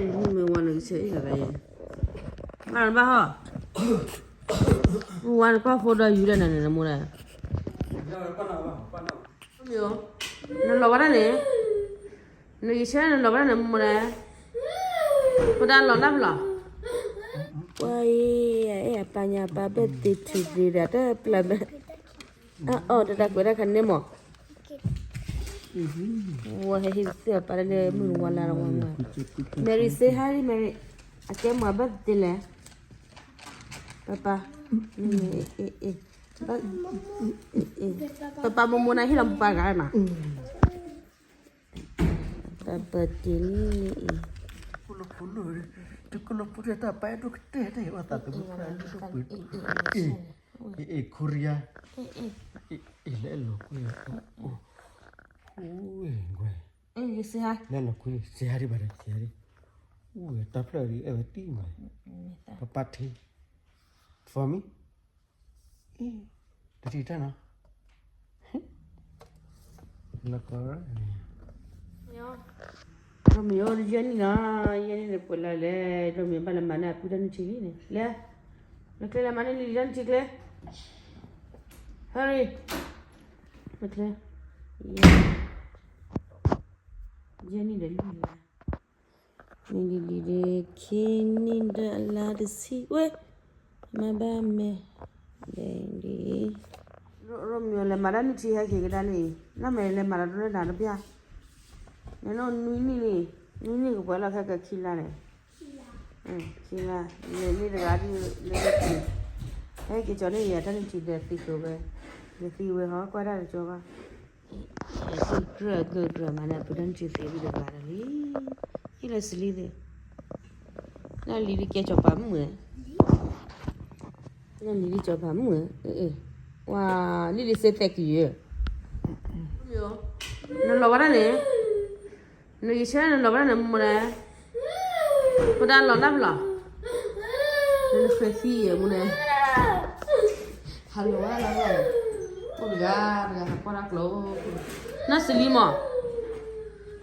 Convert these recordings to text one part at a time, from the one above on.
me want to say it. Man, Baha. One call for the Uran and the Mura. No, Lovarane. No, you say no Lovarane Mura. Put on London. Why, Panya Babet did to be that plumber. Oh, the duck with a canemo. What is there? Parallel moon 1 hour 1. Mary say hi, Mary. I came my birthday. Papa. Papa Mona hit a bagana. Papa Tilly. To put it up, I took it. What that a Korea. You see her? None of Queen, say Harry, but it's Harry. Oh, a temporary everything, Papa tea. For me? The Titana. Look, Romeo, Jenny, Jenny, Polale, Romeo Balamana, put on chili. Le, look at the money, Jan Chicle. Hurry. Okay. Jenny, the Lila. Maybe the king in the lad sea. Wait, my bamme. Lady Romeo, la Maranchi, I get any. No, may let Maradona and a pia. You know, Nini, well, I have a killer. Killer, you need a garden. Hey, get your name, I don't see the fish over. The fee will have quite a job. Good, man. I couldn't you feel the battery? He let's leave it. Now, Lily catch up a moon. Now, Lily chop a moon. Wow, Lily said, thank you. No, Lovarane. No, you say no Lovarane. Put on London. No, Fee, hello. Oh, God, I put a clothes. Not Celine.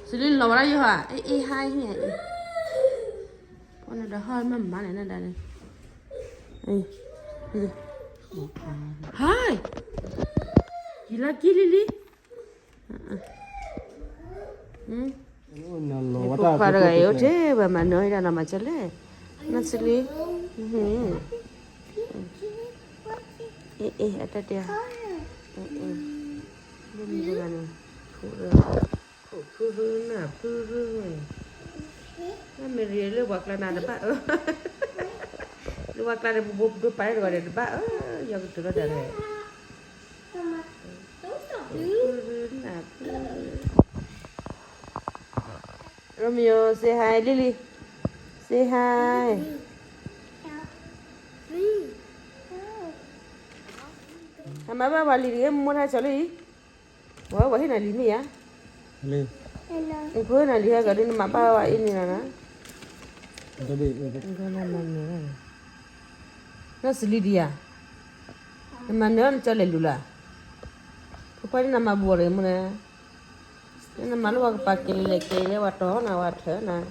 Celine, what are you? Hi here. One of the hard man, and then. Hi. You like Lily? what are but my noise and a machale. Not silly. At that day. Mình really work like that, but work like a book to pay or the bar. You have to do that. Romeo, say hi, Lily. Say hi. Mà ba bà lì em muốn hai cháu lì, quá vậy này lì mi á, lì, em khơi này lì cái đi mà ba bà in này nè, cái gì, cái này mà nó xử lý đi à, mà nó cho lên lula, có phải là mà bùa rồi mà nè, nên mà lúc bà kêu lấy vắt đó nào vắt thế nè,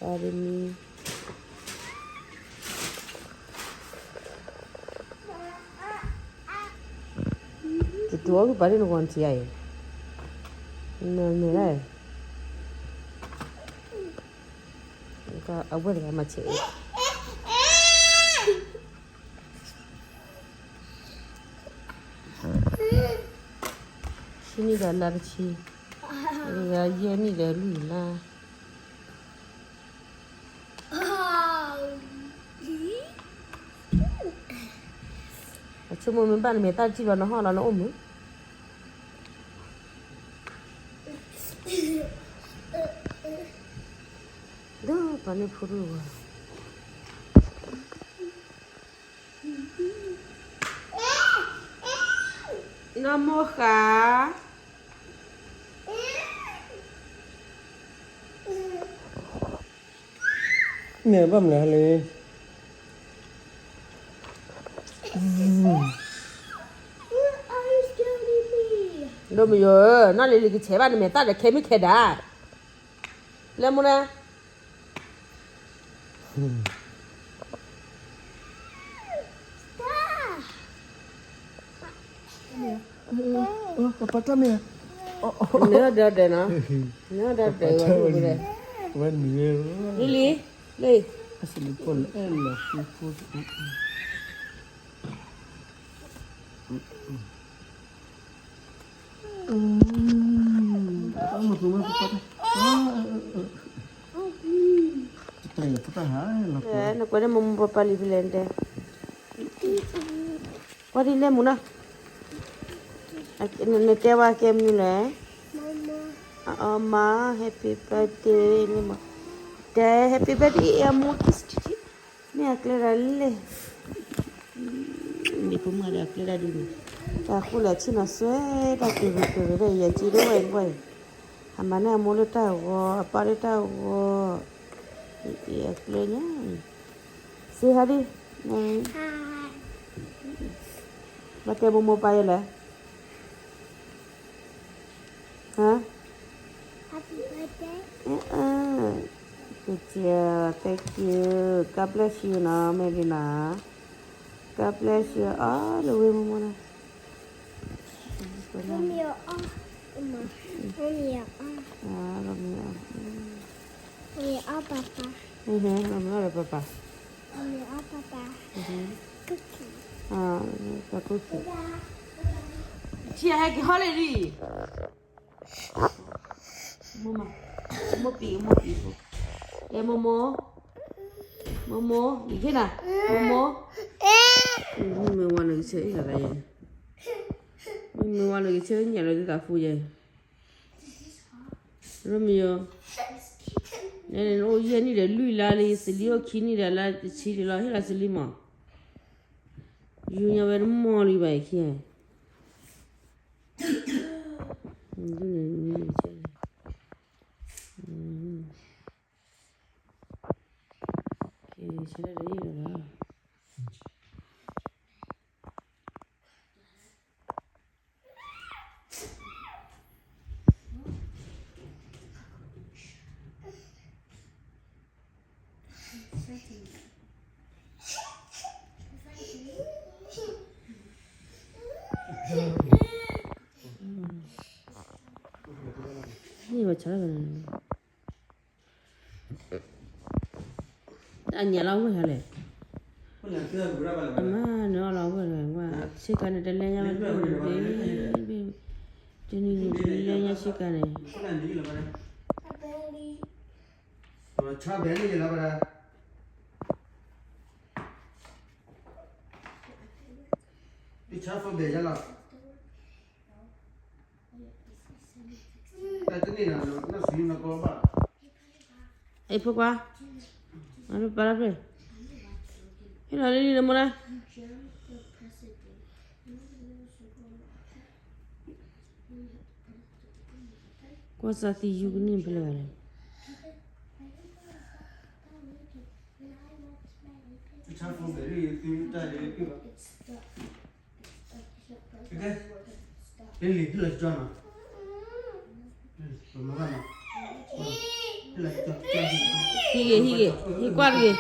bà đi mi. Tua cái bari nó còn gì vậy? Nè này, cái áo quần cái mà chị. Sini dah lari chi, ya ye ni dah lui lah. Cuma mình bán mẹ ta chỉ vào nó ho là nó ôm. Đó, bạn ấy phụ rồi. Nó mua khá. Nè bấm lại đi. Rồi bây giờ nó lấy cái chế bán mẹ ta để kéo mi kéo đã. Lemuna. Papa come here. Nhớ đợt đấy nó. Nhớ đợt đấy vào đây. When you Lily, đây. Asli pun elah siput. Kamu tu mana papa? Kita hai lah. Nó có đem một papa livi lên đây. Có đi lên muốn à? Nó kéo qua kem như này. Mama, happy birthday. Dad, happy birthday. Amo kiss. Ni akhlera le. Ni puma ada akhlera dulu. Aku lihat Cina swe, tak kira deh ya ciri wae. Amane amole tahu, apa dia tahu. Ya akhlenya. Si hari. Hai. Pakai momo payah lah. Hah? Happy birthday. Good job. Thank you. God bless you now, Melina. God bless you all the way, Mona. Romeo, Romeo, Romeo. Romeo, Papa. Romeo, Papa. Romeo, Papa. Cookie. The cookie. Chị hay cái hoa này đi. Mama, mopi. Momo, đi thế nào? Momo. Mình qua được chơi là cái gì? Mình qua được chơi nhà rồi cái cà phê vậy. Romeo. Nên ôi giờ ní để lui la đi, xử lý khi ní để la chỉ để la hết là xử lý mà. Dù nhà về nó đi vậy kia. Será de ir, ¿verdad? Ini baca apa ni? Anh nhà lâu quá hả lệ? Mà nó lâu quá rồi qua. Sẽ cái này lên nhà mình đi. Cho nên lên nhà sẽ cái này. Cha bé này là bao? Đi cha phải bé là. Cái này là nó xí nó có ba. Ấy phụ qua. Ano para pre? Ina ni na muna. Kwa sa ti yugo ni pala wala. Cha phải bé đi ta đi cái ba. Okay. Lily, let's join. Hige. Higuarge.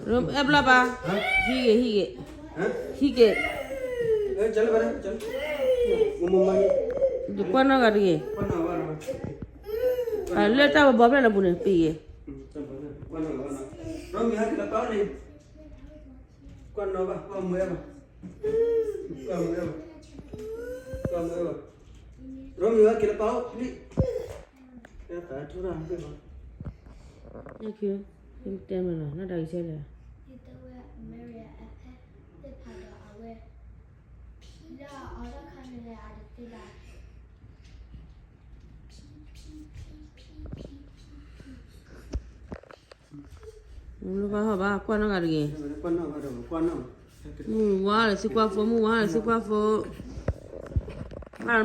Rom ebla ba. Hige. चल बड़ा चल मम्मा Du kwano garge. Leta ba babla na bune pige. Rom यहाँ किला पाओ नहीं kwano ba kwa mwema Rom यहाँ किला पाओ ni ya ta thura पे ba Ya kyo. Kim tem na na dai se le. Lu ba ha ba kwano garge. kwano Mu wa le si kwa fo.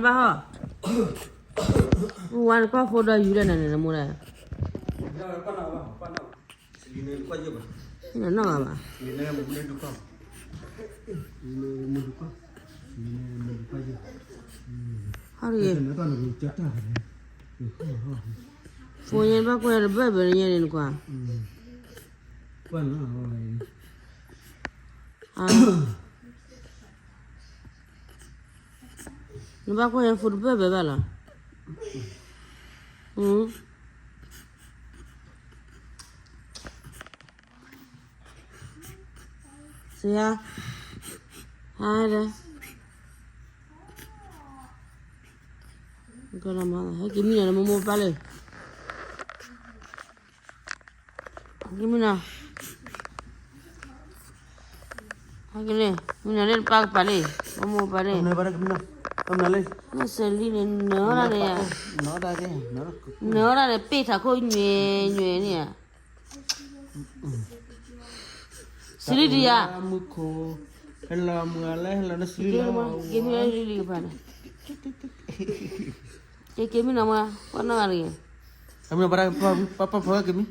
Ba ha. Mu wa le kwa fo da yu le na ne mo la. kwano Celine qua chưa ba Ina na ba. Celine một lên được không Celine một được không Celine một qua chưa Ha ri. nó toàn là chất à phone yan ba ko ya ba ba yan kwa. Quan nó rồi. Nó ba ko ya phone ba ba la. Siya. Ada. Kalau mana, gimana mau balik? Gimana? Gini, mina lel pak balik, mau balik. Hôm nay bắt gimana? Hôm nay lên. Nó Celine nở ra này, Nó ra đi, nở ra này, bê thà cô nhẹ nhẹ nè. Celine đi à? Muko. Hello, mulai hello na sila. Gimana lili apa nih? Gimana nama? Mana lagi? Kami bara papa kami.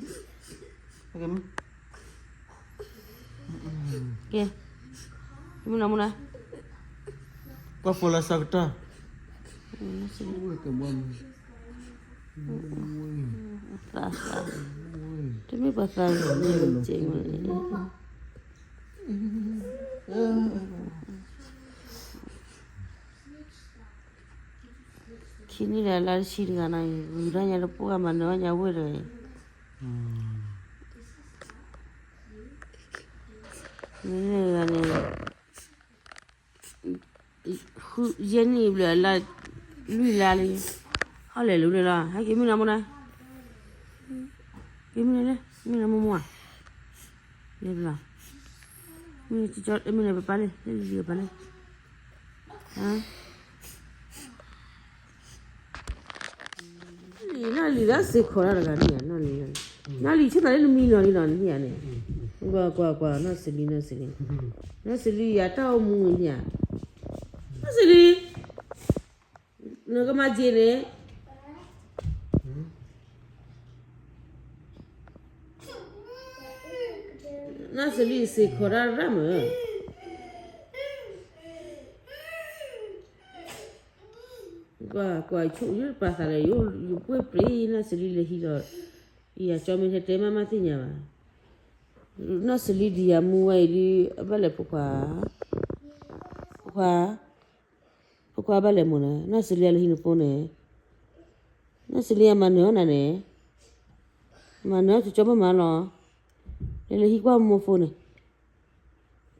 Kami. Gimana mana? Kau follow sakta. Ui, kebun. Rasa. Demi pasal ceng. Kini dah lari sih dengan ay, urangnya lepas mana nya boleh. Ini kan Jenny bila la, lui lali, hallelujah. Hai kami nama mana? Kami mana? Kami nama mua. Ni bila. Ni cicak, ni apa paling? Ni dia paling. Nali dah sekolah dah ni, nali cuma ni mino ni ni. Gua, Celine. Celine ya tahu munya. Celine, nak macam ni. Celine sekolah ramah. Gua cuci pasal you pray Celine hilang. Iya, cuma ni tema mati nyawa. Celine dia muai di apa le pukua bale muna. Celine hinu pone. Celine mana ne? Mana tu coba mana? Ele hikwa mo phone.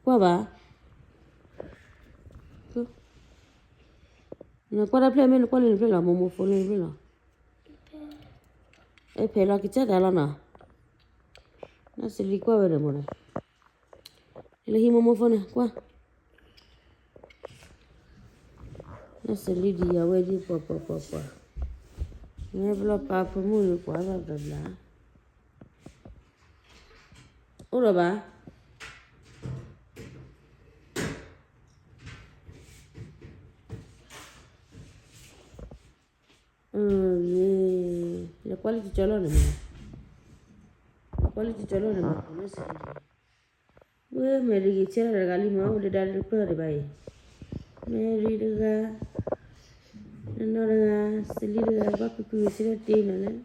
Kwa ba? Na kwa play men kwa le play la mo phone le play la. E pela kicha dala na. Na Celine kwa bere mo. Ele hi mo phone kwa. Na Celine dia wedi pa. Ne bla pa mo kwa la bla. Ora ba? La quality chalo na. We meri ki chera gali ma ule dal ko re bai. Meri daga. Nora Celine daga ba ku sira te na ne.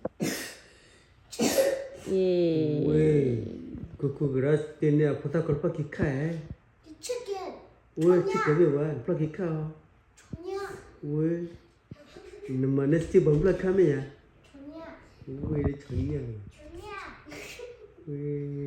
Kuku geras tene apa tak kerpa kika Chicken. Weh, chicken ni wah, kerpa kika. Weh, nama nasi bangla kami ya. Weh, dia cengnya. Weh.